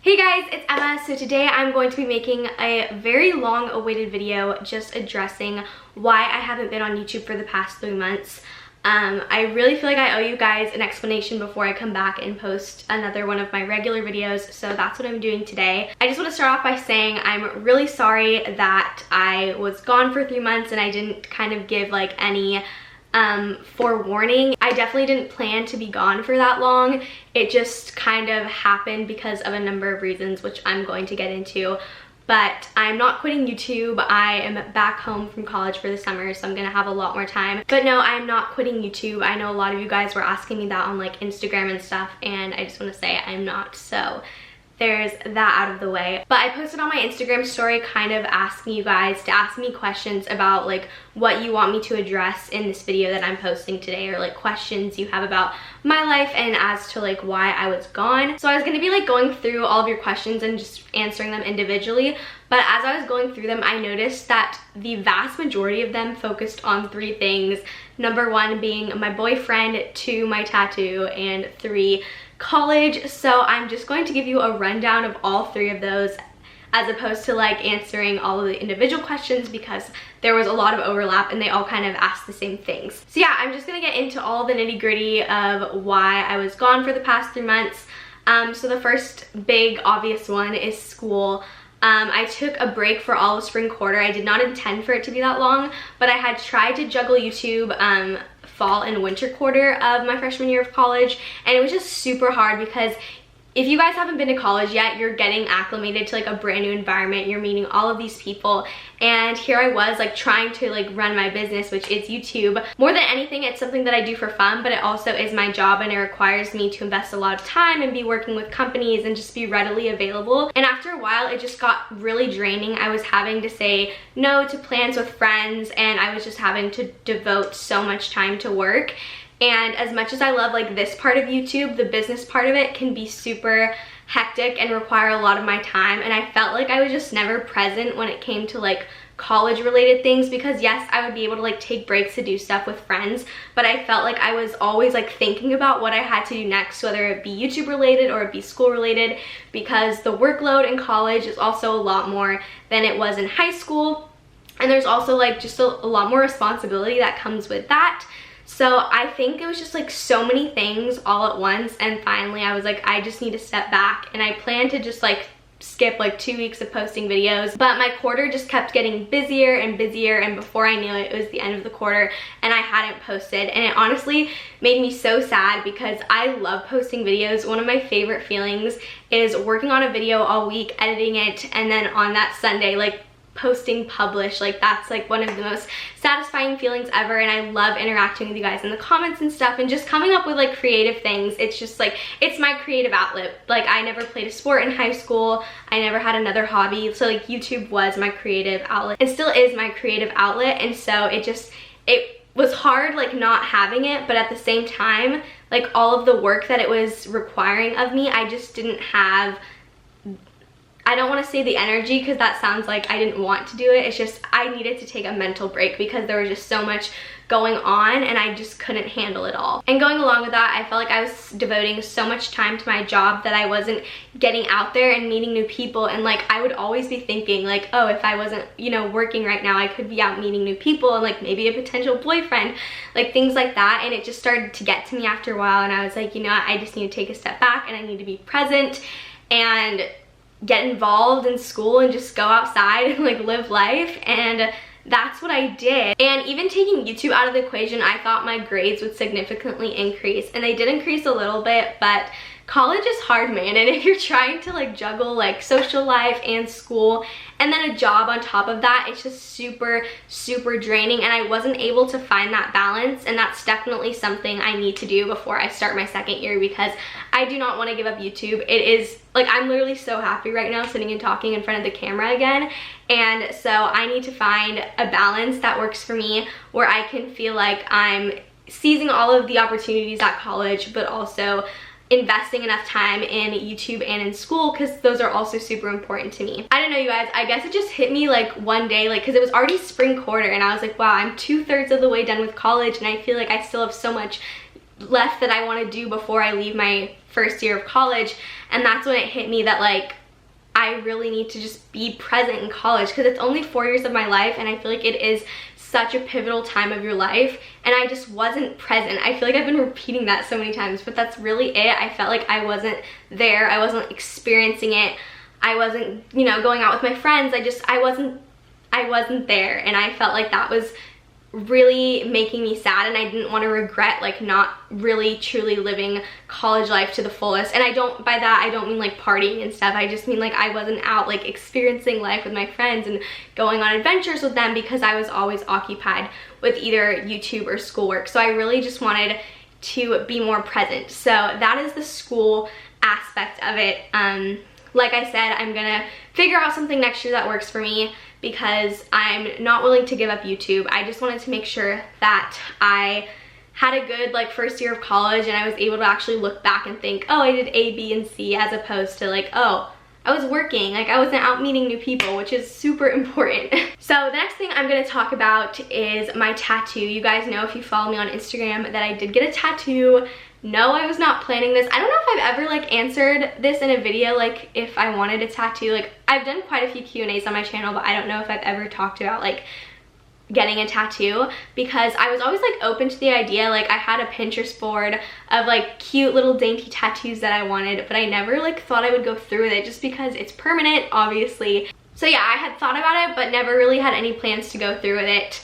Hey guys, it's Emma. So today I'm going to be making a very long awaited video just addressing why I haven't been on YouTube for the past 3 months. I really feel like I owe you guys an explanation before I come back and post another one of my regular videos, so that's what I'm doing today. I just want to start off by saying I'm really sorry that I was gone for 3 months and I didn't kind of give like any forewarning. I definitely didn't plan to be gone for that long. It just kind of happened because of a number of reasons, which I'm going to get into. But I'm not quitting YouTube. I am back home from college for the summer, so I'm gonna have a lot more time. But no, I'm not quitting YouTube. I know a lot of you guys were asking me that on like Instagram and stuff, and I just want to say I'm not. So there's that out of the way. But I posted on my Instagram story kind of asking you guys to ask me questions about like what you want me to address in this video that I'm posting today, or like questions you have about my life and as to like why I was gone. So I was gonna be like going through all of your questions and just answering them individually, but as I was going through them, I noticed that the vast majority of them focused on 3 things. Number 1 being my boyfriend, 2 my tattoo, and 3 college. So I'm just going to give you a rundown of all 3 of those as opposed to like answering all of the individual questions, because there was a lot of overlap and they all kind of asked the same things. So yeah, I'm just gonna get into all the nitty-gritty of why I was gone for the past 3 months. So the first big obvious one is school. I took a break for all of spring quarter. I did not intend for it to be that long, but I had tried to juggle YouTube fall and winter quarter of my freshman year of college, and it was just super hard because if you guys haven't been to college yet, you're getting acclimated to like a brand new environment. You're meeting all of these people, and here I was like trying to like run my business, which is YouTube. More than anything, it's something that I do for fun, but it also is my job, and it requires me to invest a lot of time and be working with companies and just be readily available. And after a while, it just got really draining. I was having to say no to plans with friends, and I was just having to devote so much time to work. And as much as I love like this part of YouTube, the business part of it can be super hectic and require a lot of my time. And I felt like I was just never present when it came to like college related things, because yes, I would be able to like take breaks to do stuff with friends, but I felt like I was always like thinking about what I had to do next, whether it be YouTube related or it be school related, because the workload in college is also a lot more than it was in high school. And there's also like just a lot more responsibility that comes with that. So I think it was just like so many things all at once, and finally I was like, I just need to step back, and I planned to just like skip like 2 weeks of posting videos, but my quarter just kept getting busier and busier, and before I knew it, it was the end of the quarter and I hadn't posted, and it honestly made me so sad because I love posting videos. One of my favorite feelings is working on a video all week, editing it, and then on that Sunday like posting publish. Like that's like one of the most satisfying feelings ever, and I love interacting with you guys in the comments and stuff and just coming up with like creative things. It's just like, it's my creative outlet. Like I never played a sport in high school, I never had another hobby, so like YouTube was my creative outlet and still is my creative outlet. And so it was hard like not having it, but at the same time, like all of the work that it was requiring of me, I just didn't have, I don't want to say the energy, because that sounds like I didn't want to do it. It's just I needed to take a mental break because there was just so much going on and I just couldn't handle it all. And going along with that, I felt like I was devoting so much time to my job that I wasn't getting out there and meeting new people. And like I would always be thinking like, oh, if I wasn't, you know, working right now, I could be out meeting new people and like maybe a potential boyfriend, like things like that. And it just started to get to me after a while, and I was like, you know what, I just need to take a step back and I need to be present and get involved in school and just go outside and like live life. And that's what I did. And even taking YouTube out of the equation, I thought my grades would significantly increase, and they did increase a little bit, but college is hard, man. And if you're trying to like juggle like social life and school and then a job on top of that, it's just super draining, and I wasn't able to find that balance. And that's definitely something I need to do before I start my second year, because I do not want to give up YouTube. It is like, I'm literally so happy right now sitting and talking in front of the camera again, and so I need to find a balance that works for me, where I can feel like I'm seizing all of the opportunities at college, but also investing enough time in YouTube and in school, because those are also super important to me. I don't know, you guys, I guess it just hit me like one day, like, because it was already spring quarter, and I was like, wow, I'm 2/3 of the way done with college, and I feel like I still have so much left that I want to do before I leave my first year of college. And that's when it hit me that like I really need to just be present in college, because it's only 4 years of my life and I feel like it is such a pivotal time of your life, and I just wasn't present. I feel like I've been repeating that so many times, but that's really it. I felt like I wasn't there. I wasn't experiencing it. I wasn't, you know, going out with my friends. I wasn't there, and I felt like that was really making me sad, and I didn't want to regret like not really truly living college life to the fullest. And by that I don't mean like partying and stuff. I just mean like I wasn't out like experiencing life with my friends and going on adventures with them, because I was always occupied with either YouTube or schoolwork. So I really just wanted to be more present. So that is the school aspect of it. Like I said, I'm gonna figure out something next year that works for me, because I'm not willing to give up YouTube. I just wanted to make sure that I had a good like first year of college, and I was able to actually look back and think, oh, I did A, B, and C, as opposed to like, oh, I was working, like I wasn't out meeting new people, which is super important. So the next thing I'm gonna talk about is my tattoo. You guys know, if you follow me on Instagram, that I did get a tattoo. No, I was not planning this. I don't know if I've ever like answered this in a video, like if I wanted a tattoo. Like I've done quite a few Q&As on my channel, but I don't know if I've ever talked about like getting a tattoo, because I was always like open to the idea. Like I had a Pinterest board of like cute little dainty tattoos that I wanted, but I never like thought I would go through with it, just because it's permanent, obviously. So yeah, I had thought about it, but never really had any plans to go through with it.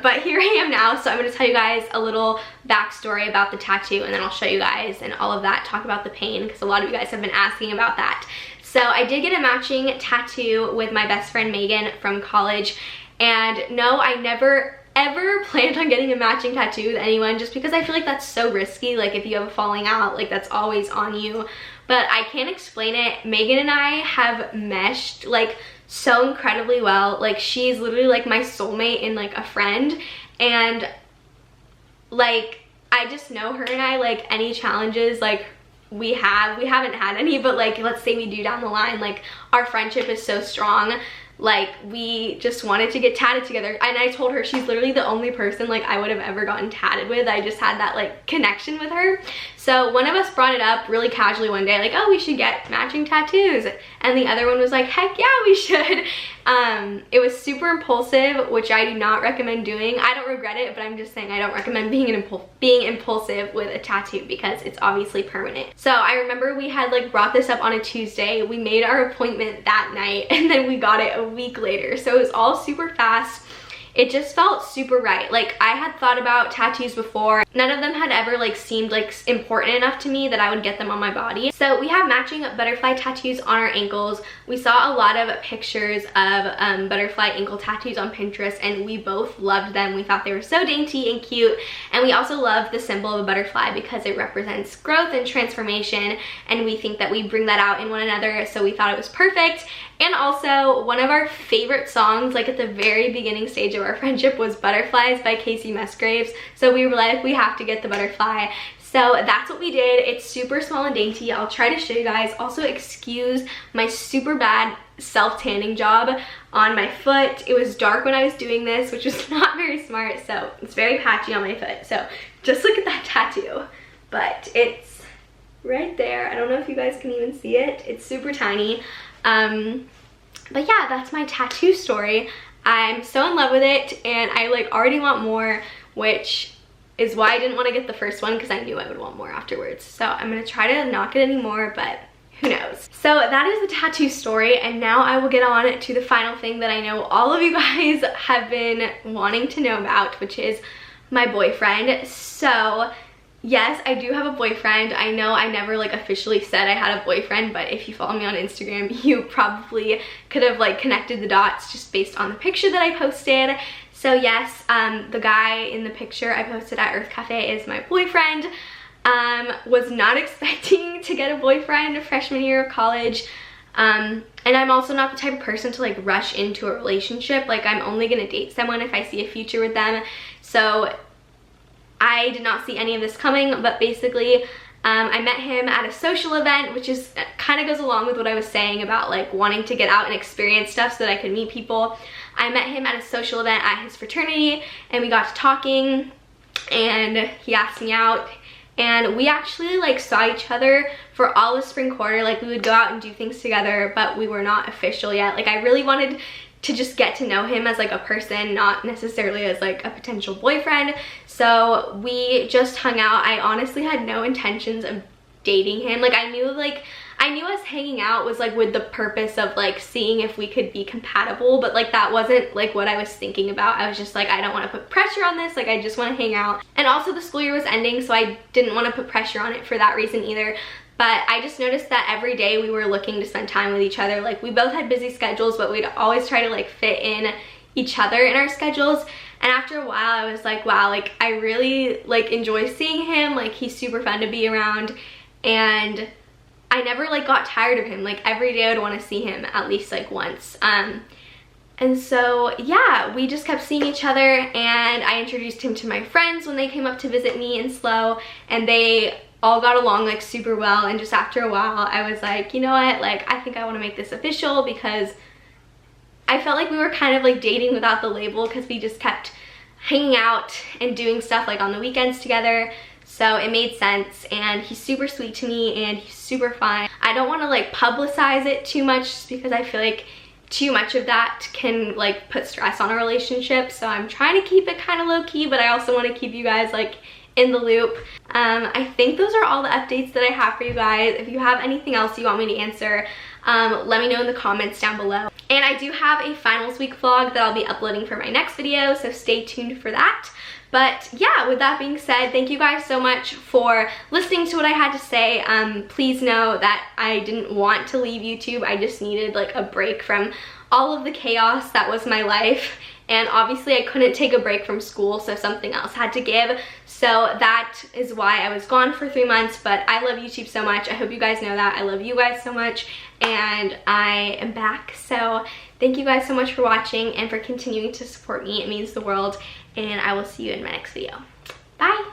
But here I am now, so I'm going to tell you guys a little backstory about the tattoo, and then I'll show you guys and all of that, talk about the pain, because a lot of you guys have been asking about that. So I did get a matching tattoo with my best friend Megan from college, and no, I never ever planned on getting a matching tattoo with anyone, just because I feel like that's so risky. Like if you have a falling out, like that's always on you. But I can't explain it. Megan and I have meshed like so incredibly well. Like she's literally like my soulmate and like a friend, and like I just know her and I, like any challenges like we haven't had any, but like let's say we do down the line, like our friendship is so strong. Like we just wanted to get tatted together, and I told her she's literally the only person like I would have ever gotten tatted with. I just had that like connection with her. So one of us brought it up really casually one day, like, oh, we should get matching tattoos, and the other one was like, heck yeah, we should. It was super impulsive, which I do not recommend doing. I don't regret it, but I'm just saying I don't recommend being impulsive with a tattoo, because it's obviously permanent. So I remember we had like brought this up on a Tuesday. We made our appointment that night, and then we got it a week later. So it was all super fast. It just felt super right. Like I had thought about tattoos before. None of them had ever like seemed like important enough to me that I would get them on my body. So we have matching butterfly tattoos on our ankles. We saw a lot of pictures of butterfly ankle tattoos on Pinterest, and we both loved them. We thought they were so dainty and cute, and we also loved the symbol of a butterfly because it represents growth and transformation, and we think that we bring that out in one another, so we thought it was perfect. And also, one of our favorite songs, like at the very beginning stage of our friendship, was Butterflies by Casey Musgraves. So we were like, we have to get the butterfly. So that's what we did. It's super small and dainty. I'll try to show you guys. Also, excuse my super bad self-tanning job on my foot. It was dark when I was doing this, which was not very smart. So it's very patchy on my foot. So just look at that tattoo. But it's right there. I don't know if you guys can even see it. It's super tiny. But yeah, that's my tattoo story. I'm so in love with it, and I like already want more, which is why I didn't want to get the first one, because I knew I would want more afterwards. So I'm gonna try to not get any more, but who knows. So that is the tattoo story, and now I will get on to the final thing that I know all of you guys have been wanting to know about, which is my boyfriend. So yes, I do have a boyfriend. I know I never like officially said I had a boyfriend, but if you follow me on Instagram, you probably could have like connected the dots just based on the picture that I posted. So yes, the guy in the picture I posted at Earth Cafe is my boyfriend. Was not expecting to get a boyfriend freshman year of college. And I'm also not the type of person to like rush into a relationship. Like I'm only gonna date someone if I see a future with them. So I did not see any of this coming, but basically I met him at a social event, which is kind of goes along with what I was saying about like wanting to get out and experience stuff so that I could meet people. I met him at a social event at his fraternity, and we got to talking, and he asked me out. and we actually like saw each other for all of spring quarter. Like we would go out and do things together, but we were not official yet. Like I really wanted to just get to know him as like a person, not necessarily as like a potential boyfriend. So we just hung out. I honestly had no intentions of dating him. Like I knew us hanging out was like with the purpose of like seeing if we could be compatible, but like that wasn't like what I was thinking about. I was just like, I don't want to put pressure on this, like I just want to hang out. And also the school year was ending, so I didn't want to put pressure on it for that reason either. But I just noticed that every day we were looking to spend time with each other. Like we both had busy schedules, but we'd always try to like fit in each other in our schedules. And after a while I was like, wow, like I really like enjoy seeing him. Like he's super fun to be around, and I never like got tired of him. Like every day I would want to see him at least like once. And so yeah, we just kept seeing each other, and I introduced him to my friends when they came up to visit me in SLO, and they all got along like super well. And just after a while I was like, you know what, like I think I want to make this official, because I felt like we were kind of like dating without the label, because we just kept hanging out and doing stuff like on the weekends together. So it made sense, and he's super sweet to me and he's super fun. I don't want to like publicize it too much, just because I feel like too much of that can like put stress on a relationship. So I'm trying to keep it kind of low key, but I also want to keep you guys like in the loop. I think those are all the updates that I have for you guys. If you have anything else you want me to answer, let me know in the comments down below. And I do have a finals week vlog that I'll be uploading for my next video, so stay tuned for that. But yeah, with that being said, thank you guys so much for listening to what I had to say. Please know that I didn't want to leave YouTube. I just needed like a break from all of the chaos that was my life. And obviously I couldn't take a break from school, so something else had to give. So that is why I was gone for 3 months, but I love YouTube so much. I hope you guys know that. I love you guys so much, and I am back. So thank you guys so much for watching and for continuing to support me. It means the world, and I will see you in my next video. Bye!